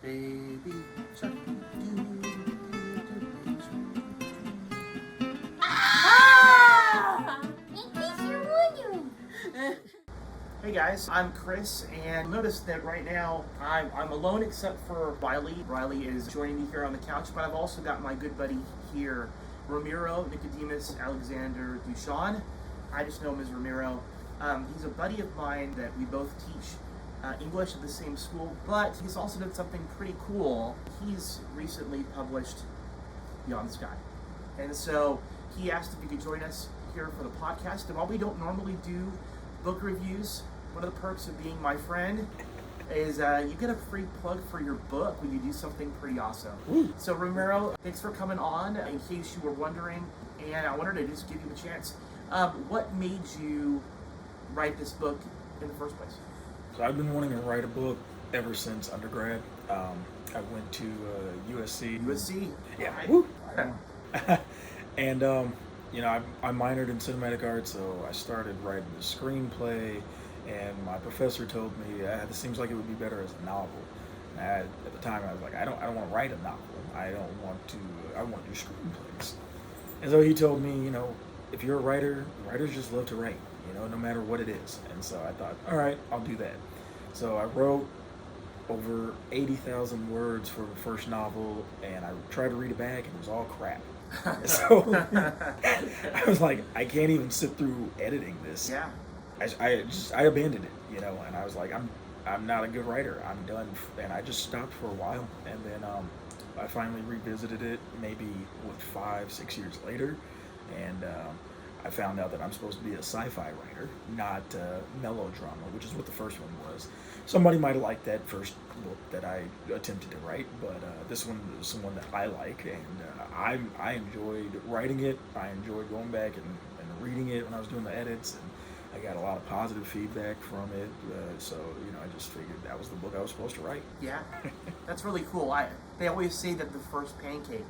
Baby shark. Ah! In case you're wondering. Hey guys, I'm Chris, and notice that right now I'm alone except for Riley. Riley is joining me here on the couch, but I've also got my good buddy here, Ramiro Alexander-Duchesne. I just know him as Ramiro. He's a buddy of mine that we both teach English at the same school, but he's also done something pretty cool. He's recently published Beyond the Sky. And so he asked if you could join us here for the podcast. And while we don't normally do book reviews, one of the perks of being my friend is you get a free plug for your book when you do something pretty awesome. Ooh. So Ramiro, thanks for coming on, in case you were wondering, and I wanted to just give you a chance. What made you write this book in the first place? So I've been wanting to write a book ever since undergrad. I went to USC. USC? Yeah. Right. Woo. Right. And I minored in cinematic arts, so I started writing the screenplay. And my professor told me, this seems like it would be better as a novel. At the time, I was like, I don't want to write a novel. I want to do screenplays. And so he told me, if you're a writer, writers just love to write, no matter what it is. And so I thought, all right, I'll do that. So I wrote over 80,000 words for the first novel, and I tried to read it back, and it was all crap. So I was like, I can't even sit through editing this. Yeah. I abandoned it, and I was like, I'm not a good writer. I'm done, and I just stopped for a while, and then I finally revisited it maybe 5-6 years later, and I found out that I'm supposed to be a sci-fi writer, not melodrama, which is what the first one was. Somebody might have liked that first book that I attempted to write, but this one is someone that I like, and I enjoyed writing it. I enjoyed going back and reading it when I was doing the edits, and I got a lot of positive feedback from it, so I just figured that was the book I was supposed to write. Yeah, that's really cool. They always say that the first pancake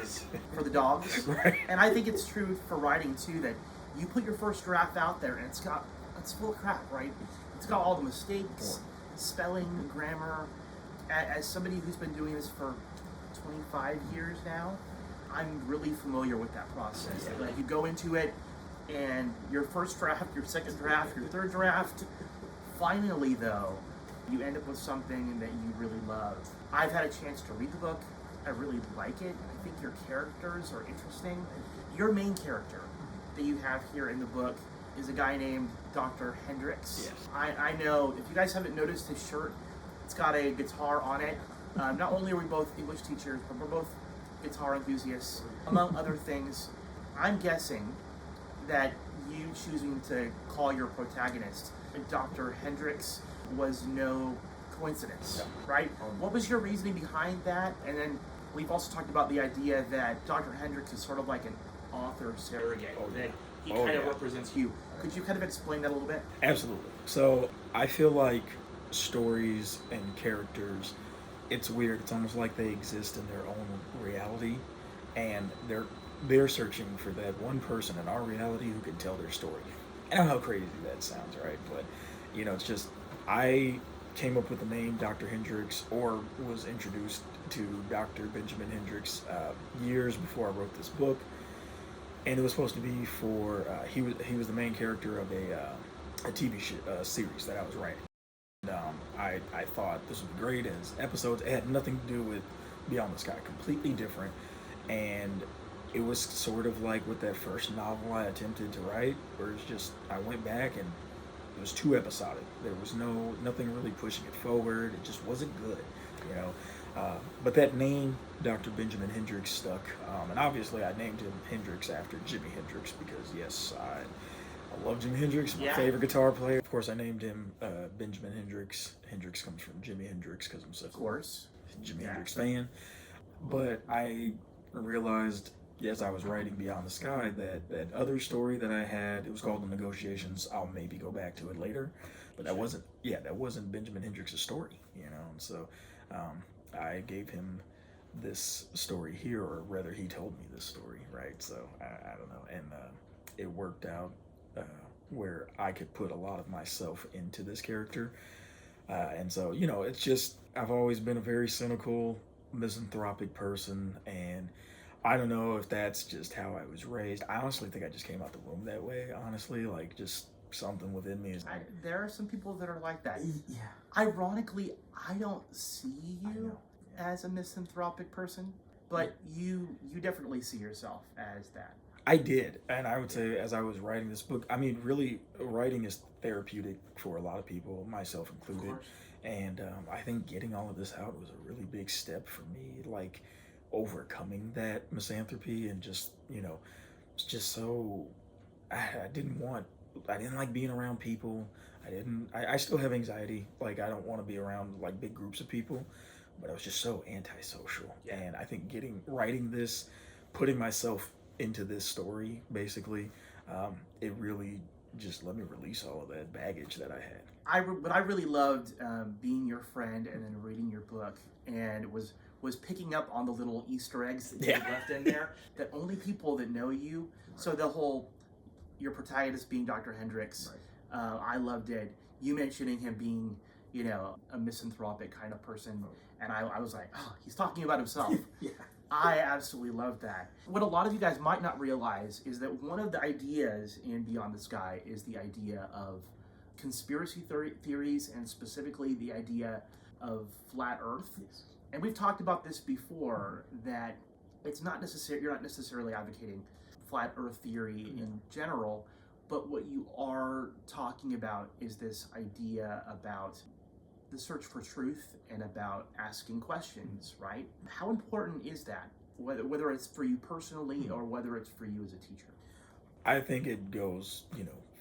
is for the dogs, Right. And I think it's true for writing too. That you put your first draft out there, and it's full of crap, right? It's got all the mistakes, spelling, grammar. As somebody who's been doing this for 25 years now, I'm really familiar with that process. Yeah. Like you go into it, and your first draft, your second draft, your third draft, finally though, you end up with something that you really love. I've had a chance to read the book. I really like it. I think your characters are interesting. Your main character that you have here in the book is a guy named Dr. Hendricks. Yes. I know, if you guys haven't noticed his shirt, it's got a guitar on it. Not only are we both English teachers, but we're both guitar enthusiasts, among other things. I'm guessing that you choosing to call your protagonist Dr. Hendricks was no coincidence, right? What was your reasoning behind that? And then we've also talked about the idea that Dr. Hendricks is sort of like an author surrogate, that he kind of represents you. Could you kind of explain that a little bit? Absolutely. So I feel like stories and characters, it's weird. It's almost like they exist in their own reality, and they're searching for that one person in our reality who can tell their story. I don't know how crazy that sounds, right? But it's just, I came up with the name Dr. Hendricks, or was introduced to Dr. Benjamin Hendricks years before I wrote this book, and it was supposed to be for he was the main character of a TV series that I was writing. And, I thought this would be great as episodes. It had nothing to do with Beyond the Sky, completely different, and it was sort of like with that first novel I attempted to write, where it's just, I went back and it was too episodic. There was nothing really pushing it forward. It just wasn't good, But that name, Dr. Benjamin Hendricks, stuck. And obviously I named him Hendricks after Jimi Hendrix because, yes, I love Jimi Hendrix, my favorite guitar player. Of course, I named him Benjamin Hendricks. Hendrix comes from Jimi Hendrix because I'm such a Jimi Hendrix fan. But I realized, as I was writing Beyond the Sky, that other story that I had, it was called The Negotiations. I'll maybe go back to it later, but that wasn't Benjamin Hendricks' story, And so I gave him this story here, or rather he told me this story, right? So I don't know, and it worked out where I could put a lot of myself into this character, and so it's just I've always been a very cynical, misanthropic person, and I don't know if that's just how I was raised. I honestly think I just came out the womb that way, honestly. Like, just something within me is. There are some people that are like that. Yeah. Ironically, I don't see I you know. Yeah. as a misanthropic person, but you definitely see yourself as that. I did, and I would say as I was writing this book, I mean, really, writing is therapeutic for a lot of people, myself Of included. course. And I think getting all of this out was a really big step for me, like overcoming that misanthropy and just, it's just so, I didn't want, I didn't like being around people. I still have anxiety. Like, I don't want to be around like big groups of people, but I was just so antisocial. Yeah. And I think writing this, putting myself into this story, basically, it really just let me release all of that baggage that I had. What I really loved being your friend and then reading your book and was picking up on the little Easter eggs that you Yeah. left in there that only people that know you. So the whole your protagonist being Dr. Hendricks, I loved it. You mentioning him being a misanthropic kind of person, and I was like, oh, he's talking about himself. Yeah. I absolutely love that. What a lot of you guys might not realize is that one of the ideas in Beyond the Sky is the idea of conspiracy theories, and specifically the idea of flat Earth. Yes. And we've talked about this before, that it's not necessary. You're not necessarily advocating flat Earth theory in general, but what you are talking about is this idea about the search for truth and about asking questions, right? How important is that? Whether it's for you personally or whether it's for you as a teacher? I think it goes,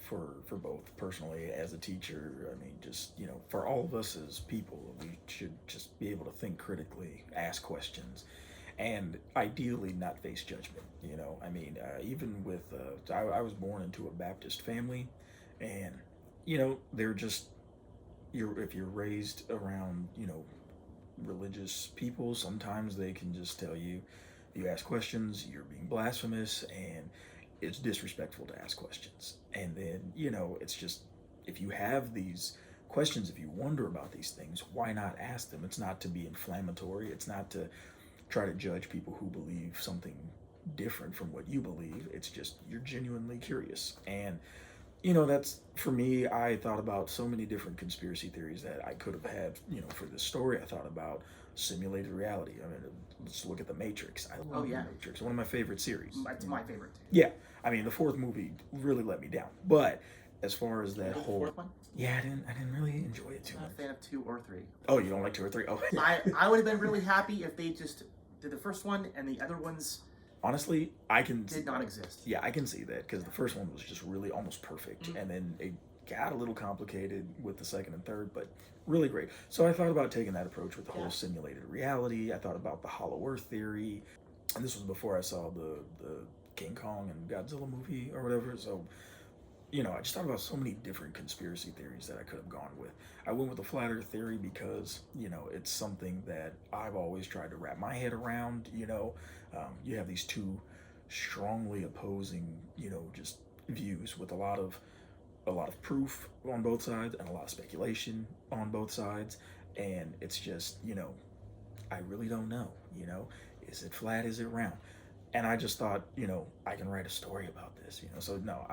for both. Personally, as a teacher, I mean, just, for all of us as people, we should just be able to think critically, ask questions, and ideally not face judgment. I mean, even with, I was born into a Baptist family, and, they're just, if you're raised around, religious people, sometimes they can just tell you, you ask questions, you're being blasphemous, and it's disrespectful to ask questions. And then, it's just, if you have these questions, if you wonder about these things, why not ask them? It's not to be inflammatory. It's not to try to judge people who believe something different from what you believe. It's just, you're genuinely curious. And, that's, for me, I thought about so many different conspiracy theories that I could have had, for this story. I thought about simulated reality. I mean, let's look at The Matrix. I love The Matrix, one of my favorite series. It's my favorite too. Yeah, I mean, the fourth movie really let me down. But as far as that The whole, fourth one? yeah, I didn't really enjoy it too I'm not much. a fan of 2 or 3. Oh, you don't like 2 or 3? Oh, I would have been really happy if they just did the first one and the other ones honestly, I can did not exist. Yeah, I can see that, because the first one was just really almost perfect, and then it got a little complicated with the second and third, but really great. So I thought about taking that approach with the whole simulated reality. I thought about the Hollow Earth theory, and this was before I saw the King Kong and Godzilla movie or whatever. So, I just thought about so many different conspiracy theories that I could have gone with. I went with the flat Earth theory because, it's something that I've always tried to wrap my head around. You have these two strongly opposing, just views with a lot of proof on both sides and a lot of speculation on both sides. And it's just, I really don't know, is it flat? Is it round? And I just thought, I can write a story about this, So no,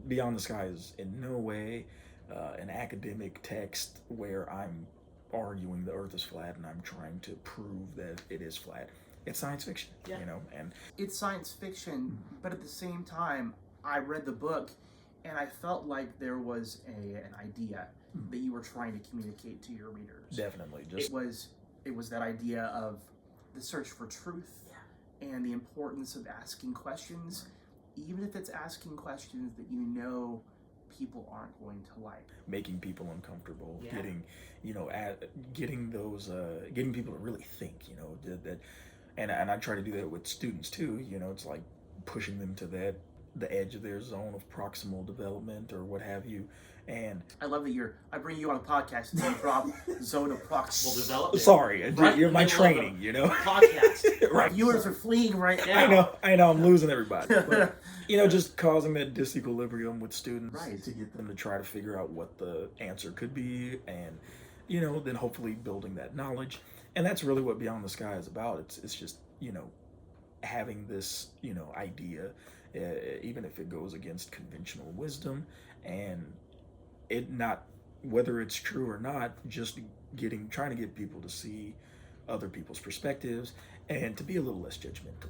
Beyond the Sky is in no way an academic text where I'm arguing the Earth is flat and I'm trying to prove that it is flat. It's science fiction, and It's science fiction, but at the same time, I read the book and I felt like there was an idea that you were trying to communicate to your readers. definitely just It was that idea of the search for truth and the importance of asking questions, even if it's asking questions that people aren't going to like. making people uncomfortable, Yeah. getting those, getting people to really think, that, and I try to do that with students too. It's like pushing them to the edge of their zone of proximal development or what have you. And I love that I bring you on a podcast and you drop zone of proximal development. sorry, Right you're in my the middle of training, podcast. Right. Viewers are fleeing right now. I know, I'm losing everybody. But, just causing that disequilibrium with students Right. to get them to try to figure out what the answer could be, and then hopefully building that knowledge. And that's really what Beyond the Sky is about. It's just, having this, idea, even if it goes against conventional wisdom, and it not, whether it's true or not, just trying to get people to see other people's perspectives and to be a little less judgmental.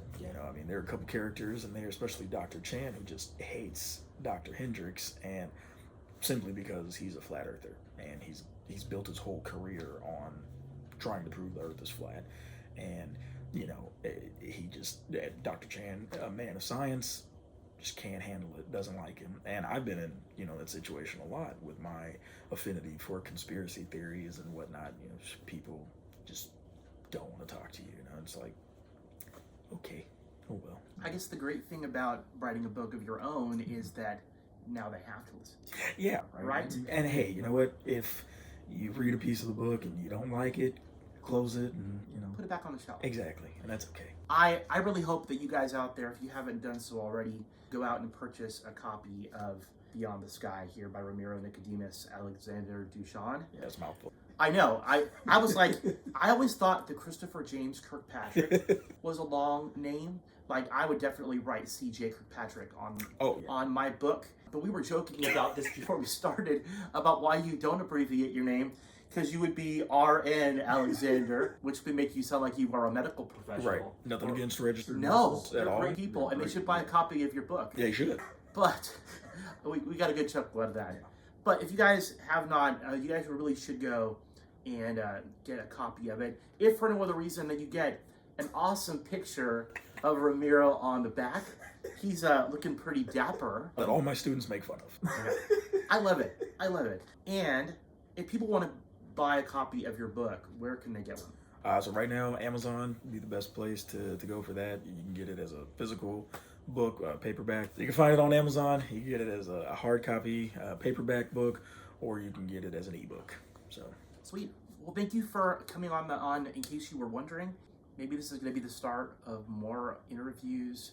There are a couple characters in there, especially Dr. Chan, who just hates Dr. Hendricks, and simply because he's a flat earther, and he's built his whole career on trying to prove the earth is flat. And Dr. Chan, a man of science, just can't handle it, doesn't like him. And I've been in, that situation a lot with my affinity for conspiracy theories and whatnot. People just don't want to talk to you. It's like, okay, oh well. I guess the great thing about writing a book of your own is that now they have to listen to it. Yeah. Right? And hey, you know what? If you read a piece of the book and you don't like it, close it and, put it back on the shelf. Exactly. And that's okay. I really hope that you guys out there, if you haven't done so already, go out and purchase a copy of Beyond the Sky here by Ramiro Alexander-Duchesne. Yeah, it's a mouthful. I know. I was like, I always thought that Christopher James Kirkpatrick was a long name. Like, I would definitely write C.J. Kirkpatrick on my book. But we were joking about this before we started, about why you don't abbreviate your name. Because you would be R.N. Alexander, which would make you sound like you are a medical professional. Right. Nothing against registered No, nurses they're at all. great people, and they should buy a copy of your book. They should. But we got a good chuckle out of that. But if you guys have not, you guys really should go and get a copy of it. If for no other reason that you get an awesome picture of Ramiro on the back. He's looking pretty dapper. That all my students make fun of. I love it. I love it. And if people want to buy a copy of your book, where can they get one? So right now, Amazon would be the best place to go for that. You can get it as a physical book, paperback. You can find it on Amazon. You can get it as a hard copy, paperback book, or you can get it as an ebook. So sweet. Well, thank you for coming on. In case you were wondering, maybe this is going to be the start of more interviews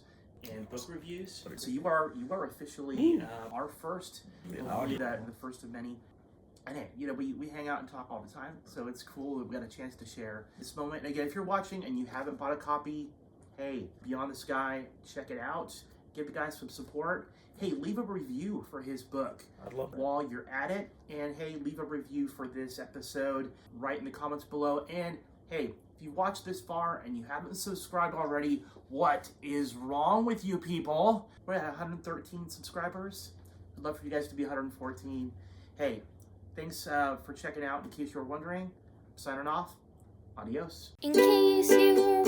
and book reviews. So you are officially our first, hopefully the first of many. And hey, we hang out and talk all the time, so it's cool that we got a chance to share this moment. And again, if you're watching and you haven't bought a copy, hey, Beyond the Sky, check it out. Give the guy some support. Hey, leave a review for his book. I'd love that. While you're at it. And hey, leave a review for this episode right in the comments below. And hey, if you watched this far and you haven't subscribed already, what is wrong with you people? We're at 113 subscribers. I'd love for you guys to be 114. Hey, thanks for checking out. In case you were wondering, signing off. Adios. In case you were